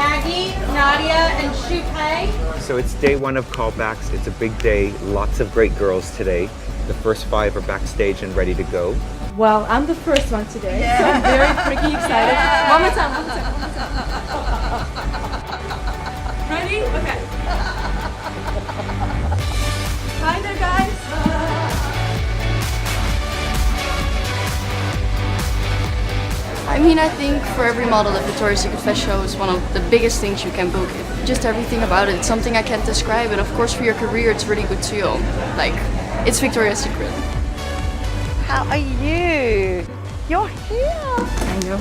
Maggie, Nadia, and Shupei. So it's day one of callbacks. It's a big day. Lots of great girls today. The first 5 are backstage and ready to go. Well, I'm the first one today, so I'm very freaking excited. One more time, one more time, one more time. Ready? Okay. Hi there, guys. I mean, I think for every model, the Victoria's Secret Fashion Show is one of the biggest things you can book. Just everything about it. It's something I can't describe, and of course for your career it's really good too. Like, it's Victoria's Secret. How are you? You're here. I know.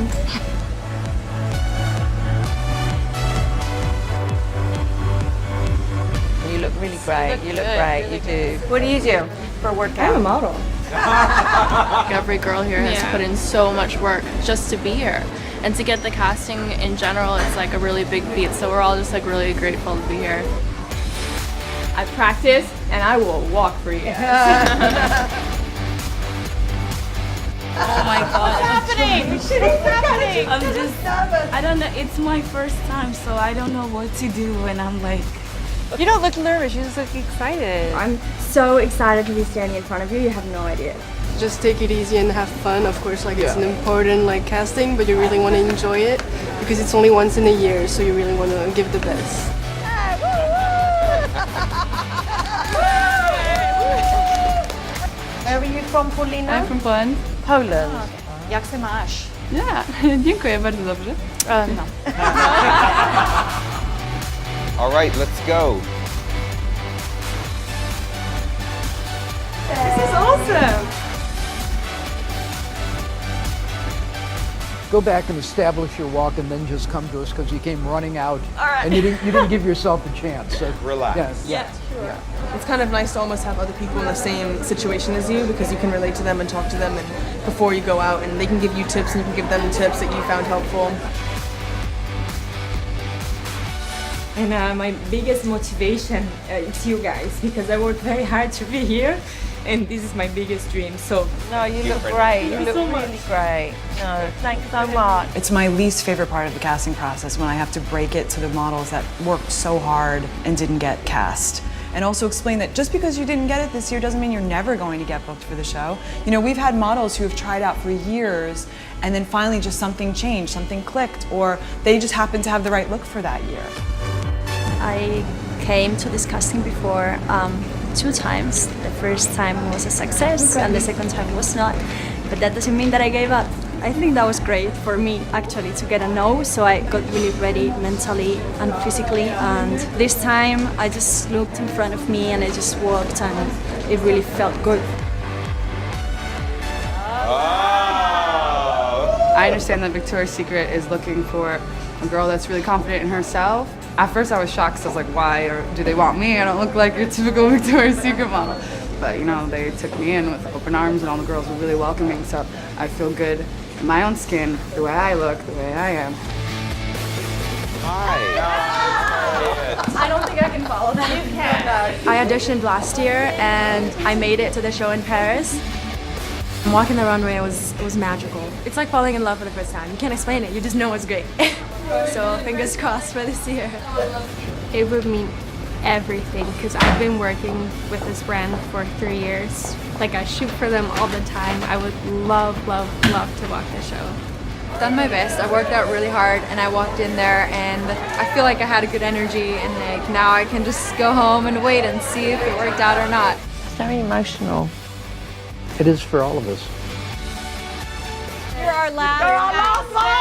You look really great. You look great. You do. What do you do for a workout? I'm a model. Every girl here has put in so much work just to be here. And to get the casting in general, it's like a really big feat. So we're all just like really grateful to be here. I practice and I will walk for you. Oh my god. What's happening? Shit is happening. I'm just, I don't know, it's my first time, so I don't know what to do when I'm like... You don't look nervous. You just look excited. I'm so excited to be standing in front of you. You have no idea. Just take it easy and have fun. Of course, like it's an important like casting, but you really want to enjoy it because it's only once in a year, so you really want to give the best. Where are you from, Paulina? I'm from Poland. Poland. Jak se máš? Yeah, dziękuję, bardzo dobrze. No. All right, let's go. This is awesome. Go back and establish your walk, and then just come to us because you came running out, and you didn't give yourself a chance. So Relax. Yeah, Sure. It's kind of nice to almost have other people in the same situation as you because you can relate to them and talk to them and before you go out, and they can give you tips and you can give them tips that you found helpful. And my biggest motivation is you guys, because I worked very hard to be here, and this is my biggest dream. So No, you look great. You look really great. No, thanks so much. It's my least favorite part of the casting process when I have to break it to the models that worked so hard and didn't get cast. And also explain that just because you didn't get it this year doesn't mean you're never going to get booked for the show. You know, we've had models who have tried out for years and then finally just something changed, something clicked, or they just happened to have the right look for that year. I came to this casting before 2 times. The first time was a success and the second time was not. But that doesn't mean that I gave up. I think that was great for me actually to get a no, so I got really ready mentally and physically, and this time I just looked in front of me and I just walked and it really felt good. I understand that Victoria's Secret is looking for a girl that's really confident in herself. At first I was shocked because I was like, why, or do they want me? I don't look like your typical Victoria's Secret model. But you know, they took me in with open arms and all the girls were really welcoming, so I feel good in my own skin, the way I look, the way I am. Hi. I don't think I can follow that. You can. I auditioned last year and I made it to the show in Paris. Walking the runway was magical. It's like falling in love for the first time. You can't explain it, you just know it's great. So fingers crossed for this year. It would mean everything because I've been working with this brand for 3 years. Like, I shoot for them all the time. I would love, love, love to walk the show. I've done my best. I worked out really hard and I walked in there and I feel like I had a good energy, and like now I can just go home and wait and see if it worked out or not. It's very emotional. it is for all of us. You're our last. You're our last one.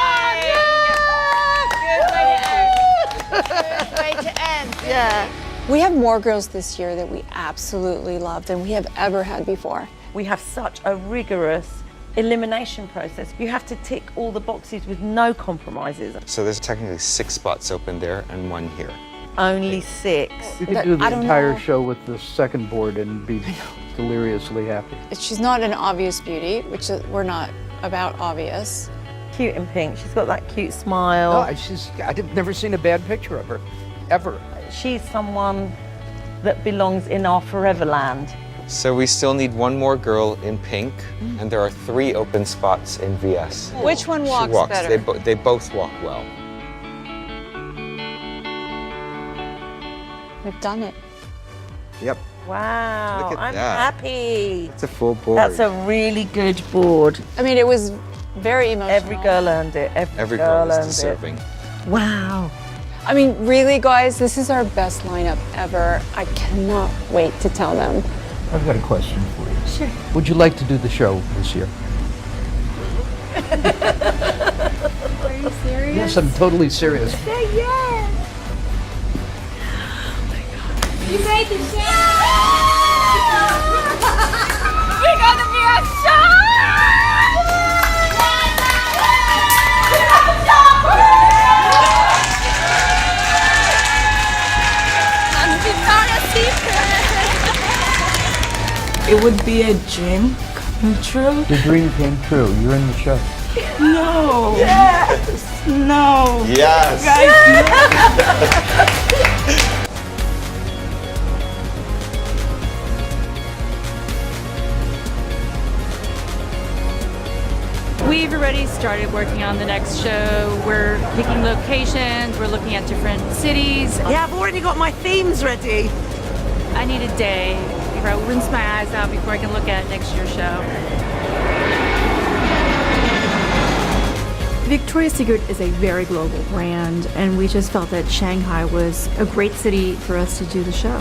Good way to end. Yeah. We have more girls this year that we absolutely love than we have ever had before. We have such a rigorous elimination process. You have to tick all the boxes with no compromises. So there's technically 6 spots open there and 1 here. Only 6. You could do the entire show with the second board and be deliriously happy. She's not an obvious beauty, which we're not about obvious. Cute in pink. She's got that cute smile. No, I've never seen a bad picture of her, ever. She's someone that belongs in our forever land. So we still need 1 more girl in pink, and there are 3 open spots in VS. Which one walks better? They both walk well. We've done it. Yep. Wow, Look at I'm that. happy. It's a full board. That's a really good board. I mean, it was very emotional. Every girl earned it. Every girl is earned deserving. it. Wow. I mean, really, guys, this is our best lineup ever. I cannot wait to tell them. I've got a question for you. Sure. Would you like to do the show this year? Are you serious? Yes, I'm totally serious. Say yes. You made the show! We're gonna be a show! It would be a dream come true. The dream came true. You're in the show. No. Yes. No. Yes. We've already started working on the next show. We're picking locations, we're looking at different cities. Yeah, I've already got my themes ready. I need a day where I rinse my eyes out before I can look at next year's show. Victoria's Secret is a very global brand, and we just felt that Shanghai was a great city for us to do the show.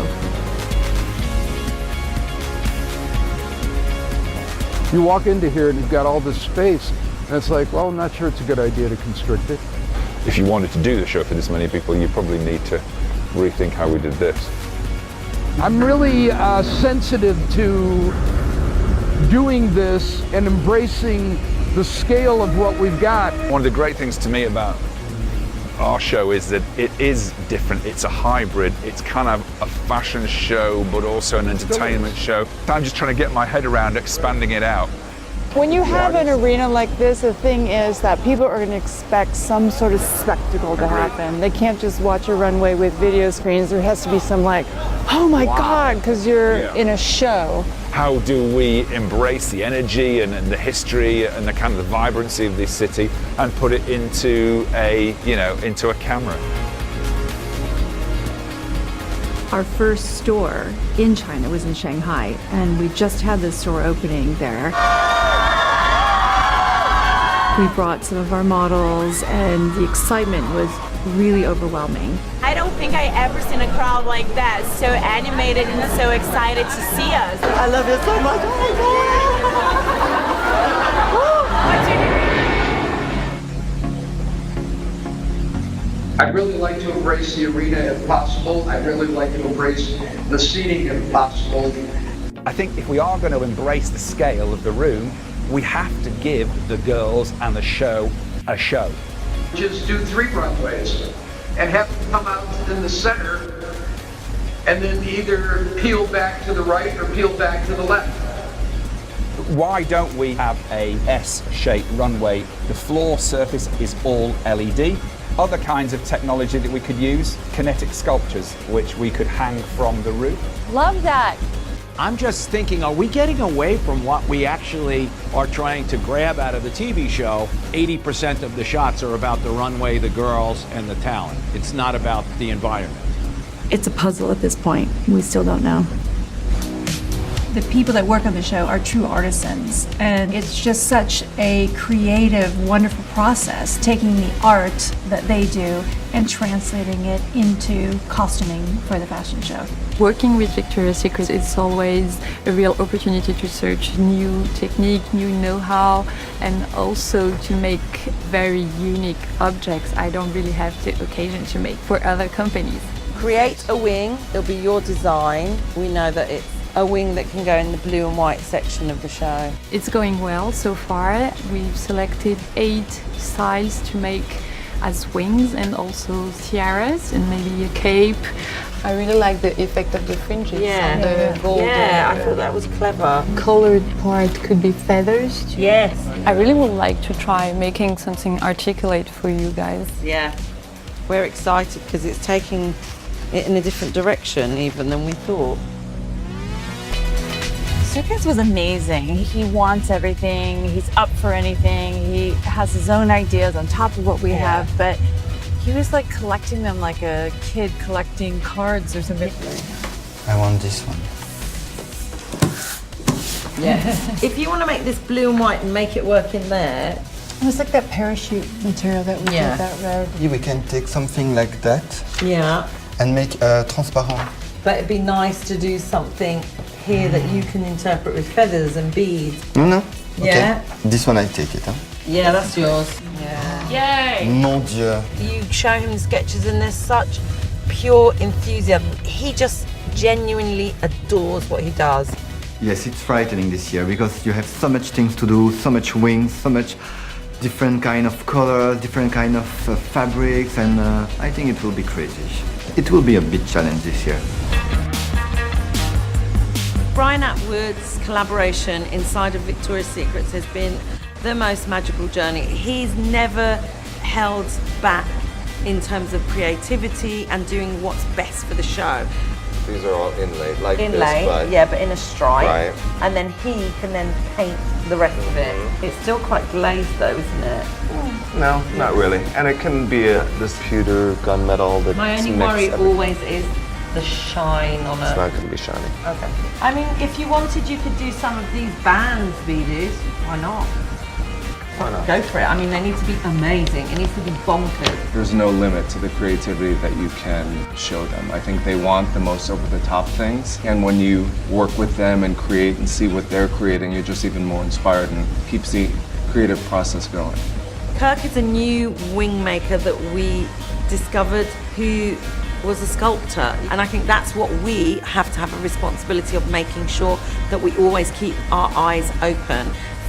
You walk into here and you've got all this space, and it's like, well, I'm not sure it's a good idea to constrict it. If you wanted to do the show for this many people, you probably need to rethink how we did this. I'm really sensitive to doing this and embracing the scale of what we've got. One of the great things to me about our show is that it is different. It's a hybrid. It's kind of a fashion show, but also an entertainment show. I'm just trying to get my head around expanding it out. When you have an arena like this, the thing is that people are going to expect some sort of spectacle to happen. They can't just watch a runway with video screens. There has to be some like, oh my God, because you're in a show. How do we embrace the energy and the history and the kind of the vibrancy of this city and put it into into a camera? Our first store in China was in Shanghai, and we just had this store opening there. We brought some of our models, and the excitement was really overwhelming. I don't think I ever seen a crowd like that, so animated and so excited to see us. I love it so much. I'd really like to embrace the arena if possible. I'd really like to embrace the seating if possible. I think if we are going to embrace the scale of the room, we have to give the girls and the show a show. Just do 3 runways and have them come out in the center and then either peel back to the right or peel back to the left. Why don't we have a S-shaped runway? The floor surface is all LED. Other kinds of technology that we could use, kinetic sculptures, which we could hang from the roof. Love that. I'm just thinking, are we getting away from what we actually are trying to grab out of the TV show? 80% of the shots are about the runway, the girls, and the talent. It's not about the environment. It's a puzzle at this point. We still don't know. The people that work on the show are true artisans, and it's just such a creative, wonderful process, taking the art that they do and translating it into costuming for the fashion show. Working with Victoria's Secret is always a real opportunity to search new technique, new know-how, and also to make very unique objects I don't really have the occasion to make for other companies. Create a wing, it'll be your design. We know that it's a wing that can go in the blue and white section of the show. It's going well so far. We've selected 8 styles to make as wings and also tiaras and maybe a cape. I really like the effect of the fringes. Yeah, the gold. I thought that was clever. Colored part could be feathers too. Yes. I really would like to try making something articulate for you guys. Yeah, we're excited because it's taking it in a different direction even than we thought. Circus was amazing. He wants everything. He's up for anything. He has his own ideas on top of what we have, but He was like collecting them like a kid collecting cards or something. I want this one. Yeah. If you want to make this blue and white and make it work in there. It's like that parachute material that we did, that red. Yeah, we can take something like that. Yeah. And make transparent. But it'd be nice to do something here that you can interpret with feathers and beads. No. Yeah. Okay. This one I take it, huh? Yeah, that's yours. Yeah. Yay! Mon Dieu. You show him sketches and there's such pure enthusiasm. He just genuinely adores what he does. Yes, it's frightening this year because you have so much things to do, so much wings, so much different kind of colors, different kind of fabrics, and I think it will be crazy. It will be a big challenge this year. Brian Atwood's collaboration inside of Victoria's Secrets has been the most magical journey. He's never held back in terms of creativity and doing what's best for the show. These are all inlaid like Inlaid, this, but yeah, but in a stripe. Right. And then he can then paint the rest of it. It's still quite glazed though, isn't it? no, not really. And it can be this pewter gunmetal that's My only mixed worry always is the shine on It's it. not going to be shiny. Okay. I mean, if you wanted, you could do some of these bands, Vidus. Why not? Why not? Go for it. I mean, they need to be amazing. It needs to be bonkers. There's no limit to the creativity that you can show them. I think they want the most over-the-top things, and when you work with them and create and see what they're creating, you're just even more inspired and keeps the creative process going. Kirk is a new wing maker that we discovered who was a sculptor, and I think that's what we have to have a responsibility of, making sure that we always keep our eyes open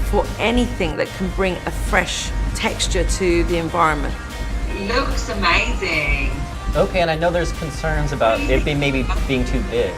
for anything that can bring a fresh texture to the environment. Looks amazing. Okay, and I know there's concerns about it maybe being too big.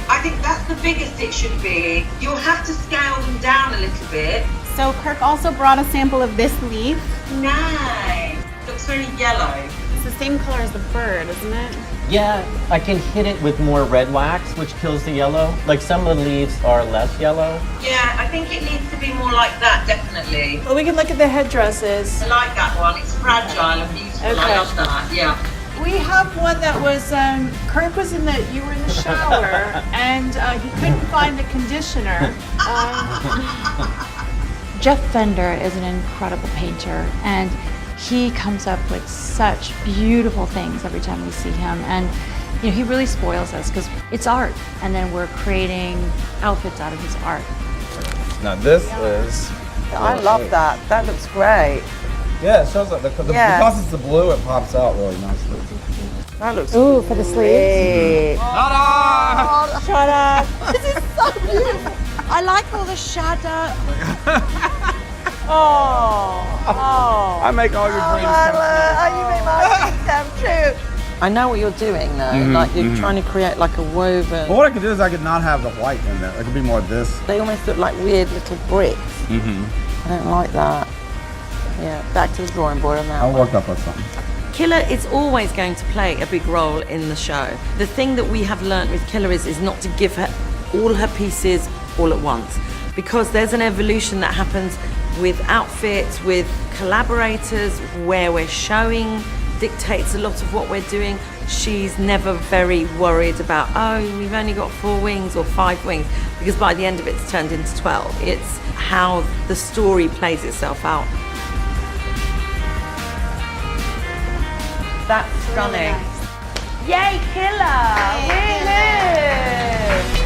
I think that's the biggest it should be. You'll have to scale them down a little bit. So Kirk also brought a sample of this leaf. Nice. Looks very yellow. It's the same color as the bird, isn't it? Yeah, I can hit it with more red wax, which kills the yellow. Like some of the leaves are less yellow. Yeah, I think it needs to be more like that, definitely. Well, we can look at the headdresses. I like that one. It's fragile and beautiful. Okay. I love that. Yeah. We have one that was, Kirk was you were in the shower and he couldn't find the conditioner. Jeff Fender is an incredible painter, and he comes up with such beautiful things every time we see him. And you know, he really spoils us because it's art, and then we're creating outfits out of his art. Now this is... I love that. That looks great. Yeah, it shows that because it's the blue, it pops out really nicely. That looks Ooh, for the sleeves. Ta-da! Shut up. This is so beautiful. I like all the shadow. Oh. I make all your dreams come true. You make my dreams come true. I know what you're doing though. Like you're trying to create like a woven. Well, what I could do is I could not have the white in there. It could be more this. They almost look like weird little bricks. Mm-hmm. I don't like that. Yeah, back to the drawing board on that. I'll work up with something. Killer is always going to play a big role in the show. The thing that we have learned with Killer is not to give her all her pieces all at once, because there's an evolution that happens with outfits, with collaborators, where we're showing dictates a lot of what we're doing. She's never very worried about, oh, we've only got 4 wings or 5 wings, because by the end of it, it's turned into 12. It's how the story plays itself out. That's stunning. Yay, Killer!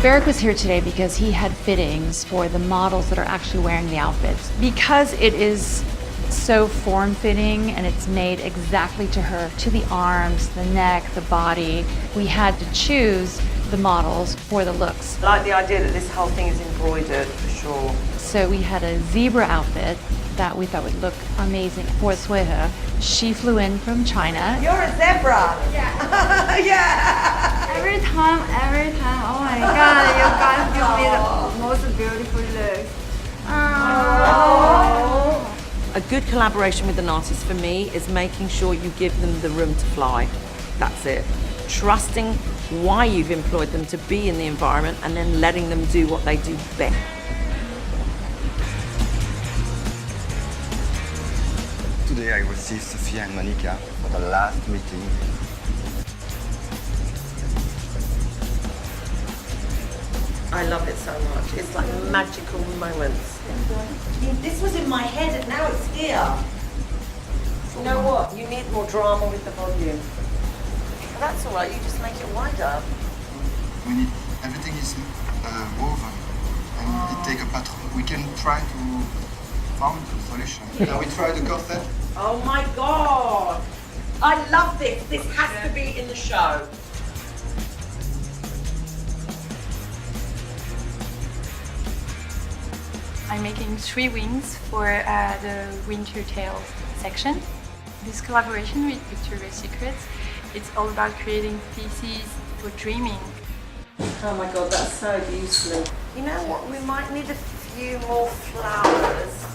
Barrick was here today because he had fittings for the models that are actually wearing the outfits. Because it is so form-fitting and it's made exactly to her, to the arms, the neck, the body, we had to choose the models for the looks. I like the idea that this whole thing is embroidered, for sure. So we had a zebra outfit that we thought would look amazing for Sueha. She flew in from China. You're a zebra! Yeah! Yeah! Every time, oh my god, you guys give me the most beautiful look. Oh. A good collaboration with an artist for me is making sure you give them the room to fly. That's it. Trusting why you've employed them to be in the environment and then letting them do what they do best. today I received Sophia and Monica for the last meeting. I love it so much. It's like magical moments. This was in my head and now it's here. You know what? You need more drama with the volume. But that's all right. You just make it wider. We need, everything is woven and it take a pattern. We can try to find a solution. We try the corset. Oh my God. I love this. This has to be in the show. I'm making 3 wings for the Winter Tales section. This collaboration with Victoria's Secret, it's all about creating pieces for dreaming. Oh my God, that's so beautiful. You know what? We might need a few more flowers.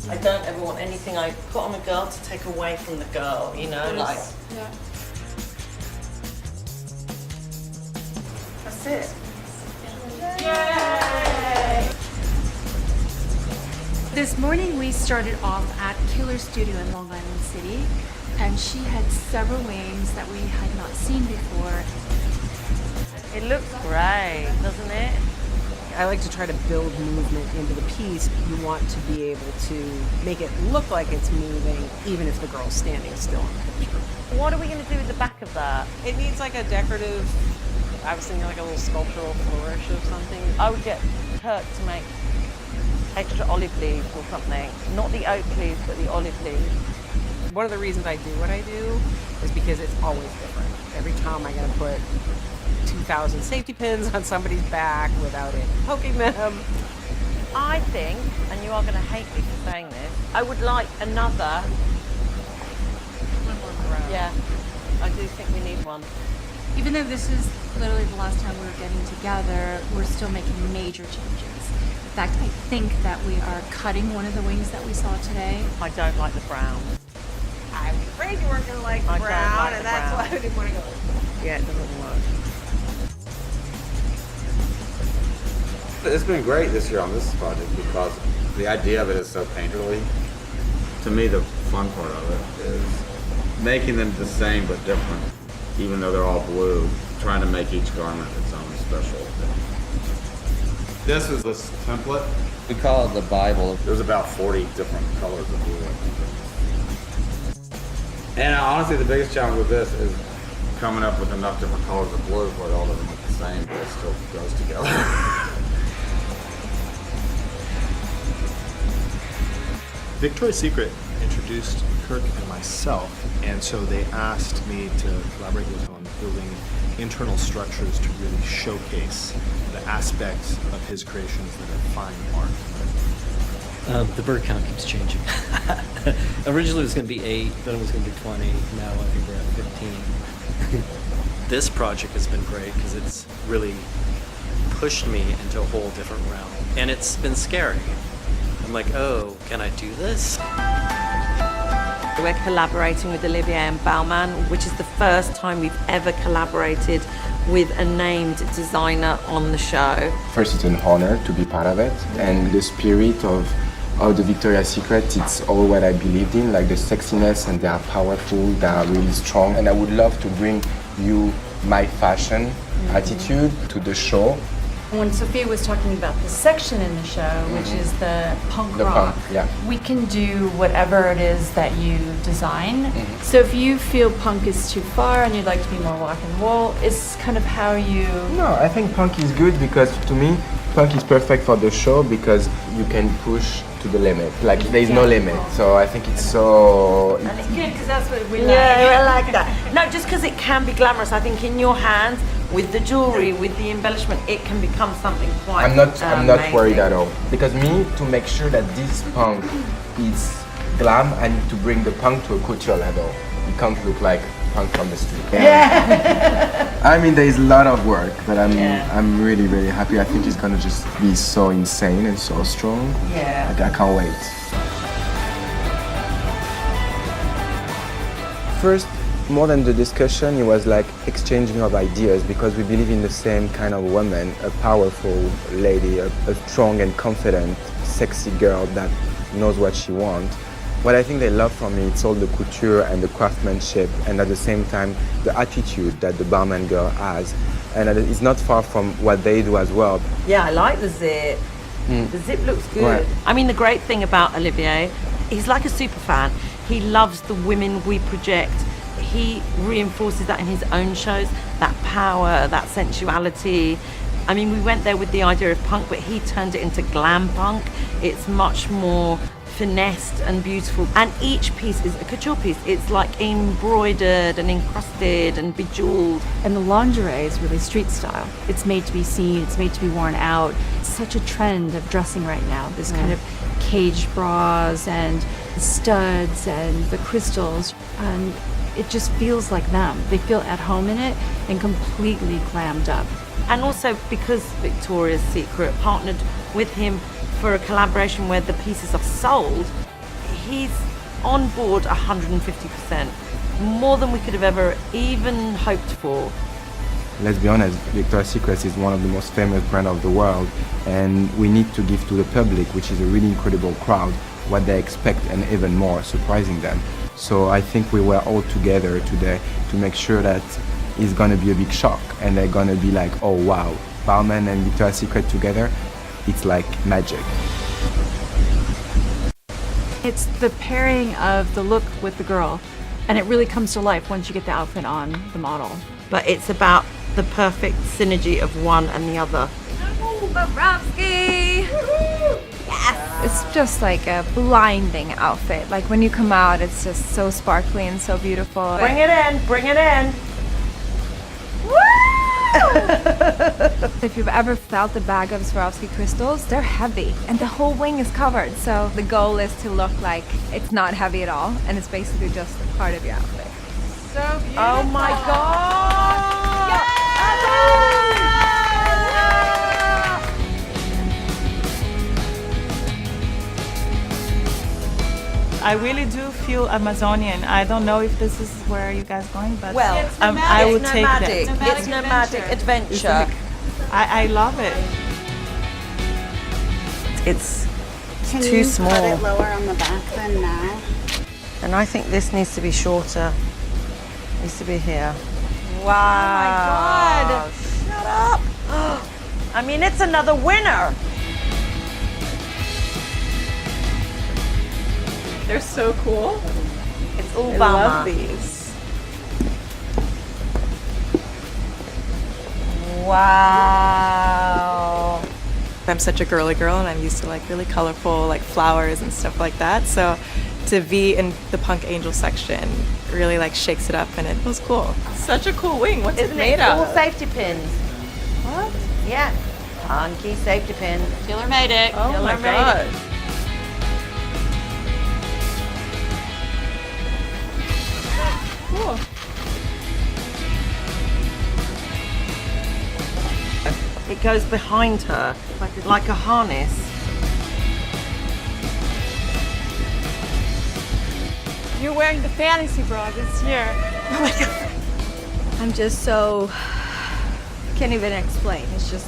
I don't ever want anything I put on a girl to take away from the girl, you know, like. Yeah. That's it. Yay! This morning we started off at Killer Studio in Long Island City, and she had several wings that we had not seen before. It looks great, doesn't it? I like to try to build movement into the piece. You want to be able to make it look like it's moving, even if the girl's standing still in the picture. What are we going to do with the back of that? It needs like a decorative, I was thinking like a little sculptural flourish of something. I would get Kirk to make extra olive leaves or something. Not the oak leaves, but the olive leaves. One of the reasons I do what I do is because it's always different. Every time I'm going to put 2,000 safety pins on somebody's back without it poking them. I think, and you are going to hate me for saying this, I would like another. Yeah, I do think we need one. Even though this is literally the last time we're getting together, we're still making major changes. In fact, I think that we are cutting one of the wings that we saw today. I don't like the brown. I was afraid you weren't going to like the brown, and that's why I didn't want to go. Yeah, it doesn't work. It's been great this year on this project because the idea of it is so painterly. To me, the fun part of it is making them the same but different, even though they're all blue, trying to make each garment its own special thing. This is this template. We call it the Bible. There's about 40 different colors of blue, I think. And honestly, the biggest challenge with this is coming up with enough different colors of blue where it all doesn't look the same, but it still goes together. Victoria's Secret introduced Kirk and myself, and so they asked me to collaborate with them on building internal structures to really showcase the aspects of his creations that are fine art. The bird count keeps changing. Originally it was going to be 8, then it was going to be 20, now I think we're at 15. This project has been great because it's really pushed me into a whole different realm, and it's been scary. I'm like, oh, can I do this? We're collaborating with Olivier and Baumann, which is the first time we've ever collaborated with a named designer on the show. First, it's an honor to be part of it, and the spirit of the Victoria's Secret, it's all what I believed in, like the sexiness, and they are powerful, they are really strong, and I would love to bring you my fashion attitude to the show. When Sophia was talking about the section in the show, which is the punk rock, we can do whatever it is that you design. So if you feel punk is too far and you'd like to be more rock and roll, it's kind of how you... No, I think punk is good because to me, punk is perfect for the show because you can push to the limit. Like there's no limit. So I think it's so... And it's good because that's what we like. Yeah, I like that. No, just because it can be glamorous. I think in your hands, with the jewelry, with the embellishment, it can become something quite I'm not worried at all. Because me, to make sure that this punk is glam, I need to bring the punk to a couture level. It can't look like punk from the street. Yeah. I mean, there is a lot of work, but I'm really, really happy. I think it's gonna just be so insane and so strong. Yeah. Like, I can't wait. First, more than the discussion, it was like exchanging of ideas because we believe in the same kind of woman, a powerful lady, a strong and confident, sexy girl that knows what she wants. What I think they love from me, it's all the couture and the craftsmanship, and at the same time, the attitude that the barman girl has. And it's not far from what they do as well. Yeah, I like the zip. The zip looks good. Right. I mean, the great thing about Olivier, he's like a super fan. He loves the women we project. He reinforces that in his own shows, that power, that sensuality. I mean, we went there with the idea of punk, but he turned it into glam punk. It's much more finessed and beautiful. And each piece is a couture piece. It's like embroidered and encrusted and bejeweled. And the lingerie is really street style. It's made to be seen, it's made to be worn out. It's such a trend of dressing right now. This kind of cage bras and studs and the crystals. And it just feels like them. They feel at home in it and completely glammed up. And also because Victoria's Secret partnered with him for a collaboration where the pieces are sold, he's on board 150%, more than we could have ever even hoped for. Let's be honest, Victoria's Secret is one of the most famous brands of the world, and we need to give to the public, which is a really incredible crowd, what they expect and even more, surprising them. So I think we were all together today to make sure that it's gonna be a big shock, and they're gonna be like, oh wow, Barman and Victoria's Secret together, it's like magic. It's the pairing of the look with the girl, and it really comes to life once you get the outfit on the model. But it's about the perfect synergy of one and the other. Oh, Bobrovsky! Yes! It's just like a blinding outfit. Like when you come out, it's just so sparkly and so beautiful. Bring it in, bring it in. If you've ever felt the bag of Swarovski crystals, they're heavy and the whole wing is covered. So the goal is to look like it's not heavy at all and it's basically just part of your outfit. So beautiful. Oh my God! I really do feel Amazonian. I don't know if this is where you guys going, but well, I would take that. It's nomadic adventure. I love it. It's Can too you small. cut it lower on the back than now? And I think this needs to be shorter. It needs to be here. Wow. Oh my God. Shut up. I mean, it's another winner. They're so cool. It's all I love these. Wow. I'm such a girly girl and I'm used to like really colorful like flowers and stuff like that. So to be in the Punk Angel section really like shakes it up and it was cool. Such a cool wing. What's it made All of? safety pins. What? Yeah. Punky safety pin. Taylor made it. Oh Taylor my made God. it. Cool. It goes behind her like a harness. You're wearing the fantasy bra this year. Oh my God. I'm just so, can't even explain. It's just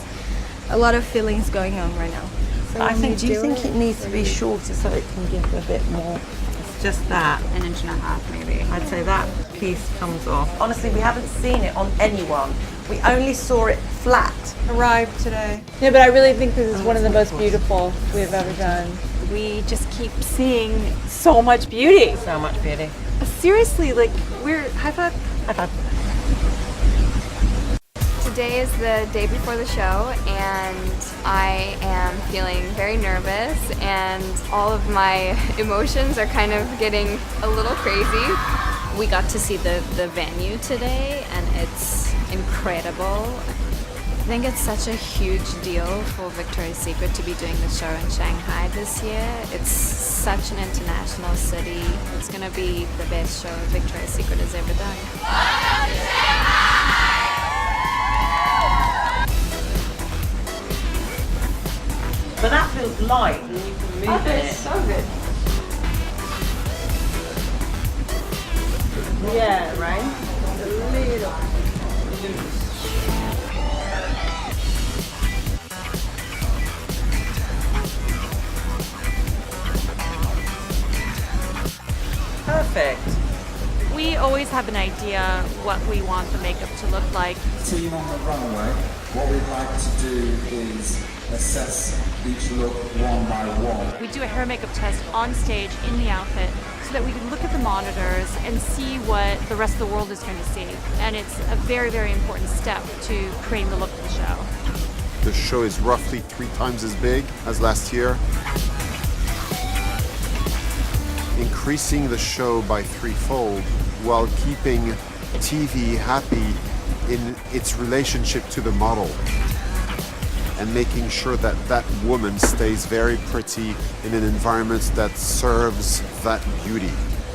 a lot of feelings going on right now. So I think, do you think it needs to be shorter so it can give a bit more? It's just that. 1.5 inches maybe. I'd say that piece comes off. Honestly, we haven't seen it on anyone. We only saw it flat. Arrived today. Yeah, but I really think this is one of the most beautiful we've ever done. We just keep seeing so much beauty. So much beauty. Seriously, like we're high five. High five. Today is the day before the show and I am feeling very nervous and all of my emotions are kind of getting a little crazy. We got to see the venue today and it's incredible. I think it's such a huge deal for Victoria's Secret to be doing the show in Shanghai this year. It's such an international city. It's going to be the best show Victoria's Secret has ever done. But that feels light and you can move it. So good. Yeah, right? A little. always have an idea what we want the makeup to look like. Team on the runway, what we'd like to do is assess each look one by one. We do a hair makeup test on stage in the outfit so that we can look at the monitors and see what the rest of the world is going to see. And it's a very, very important step to creating the look of the show. The show is roughly 3 times as big as last year. Increasing the show by 3-fold while keeping TV happy in its relationship to the model and making sure that that woman stays very pretty in an environment that serves that beauty.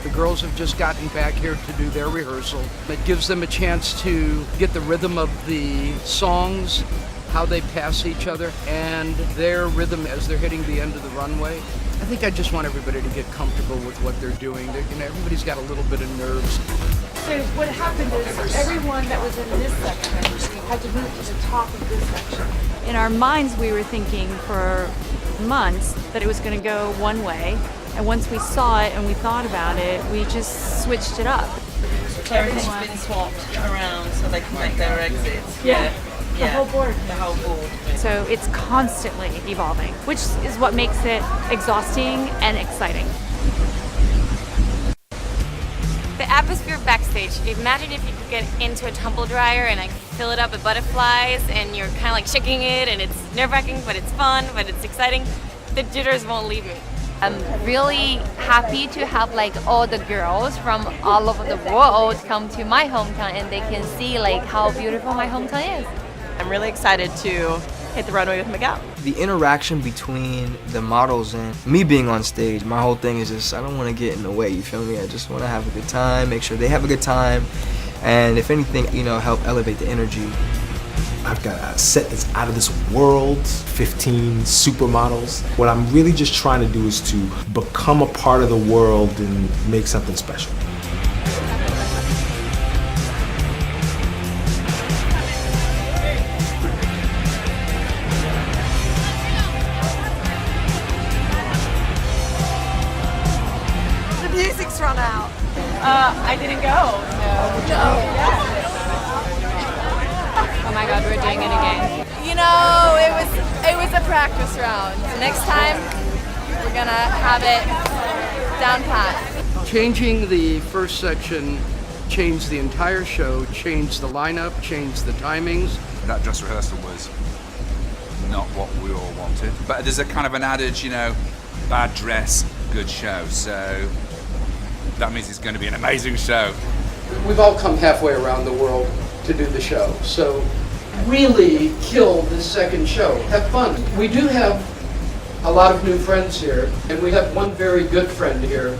The girls have just gotten back here to do their rehearsal. It gives them a chance to get the rhythm of the songs, how they pass each other, and their rhythm as they're hitting the end of the runway. I think I just want everybody to get comfortable with what they're doing. Everybody's got a little bit of nerves. So what happened is everyone that was in this section had to move to the top of this section. In our minds, we were thinking for months that it was going to go one way. And once we saw it and we thought about it, we just switched it up. So everything's been swapped around so they can make their exits. Yeah. The whole board. The whole board. So it's constantly evolving, which is what makes it exhausting and exciting. The atmosphere backstage, imagine if you could get into a tumble dryer and like fill it up with butterflies and you're kind of like shaking it and it's nerve-wracking, but it's fun, but it's exciting. The jitters won't leave me. I'm really happy to have like all the girls from all over the world come to my hometown and they can see like how beautiful my hometown is. I'm really excited to hit the runway with Miguel. The interaction between the models and me being on stage, my whole thing is just, I don't want to get in the way, you feel me? I just want to have a good time, make sure they have a good time, and if anything, help elevate the energy. I've got a set that's out of this world, 15 supermodels. What I'm really just trying to do is to become a part of the world and make something special. The music's run out. I didn't go. No. Oh my god, we're doing it again. You know, it was a practice round. Next time, we're gonna have it down pat. Changing the first section changed the entire show, changed the lineup, changed the timings. That dress rehearsal was not what we all wanted. But there's a kind of an adage, bad dress, good show. So that means it's going to be an amazing show. We've all come halfway around the world to do the show, so really kill this second show. Have fun. We do have a lot of new friends here, and we have one very good friend here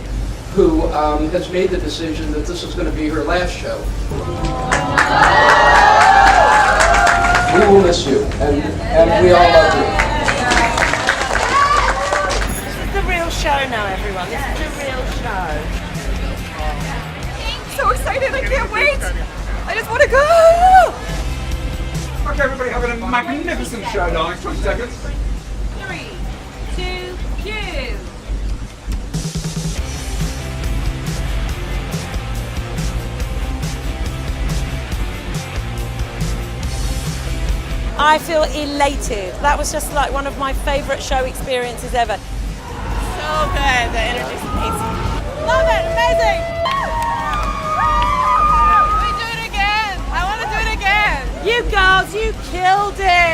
who has made the decision that this is going to be her last show. We will miss you, and we all love you. This is the real show now, everyone. This is the real show. So excited, I can't wait! I just want to go! Okay, everybody having a magnificent show now. 20 seconds. 3, 2, cue. I feel elated. That was just like one of my favorite show experiences ever. So good, the energy's amazing. Love it, amazing! We do it again! I want to do it again! You girls, you killed it!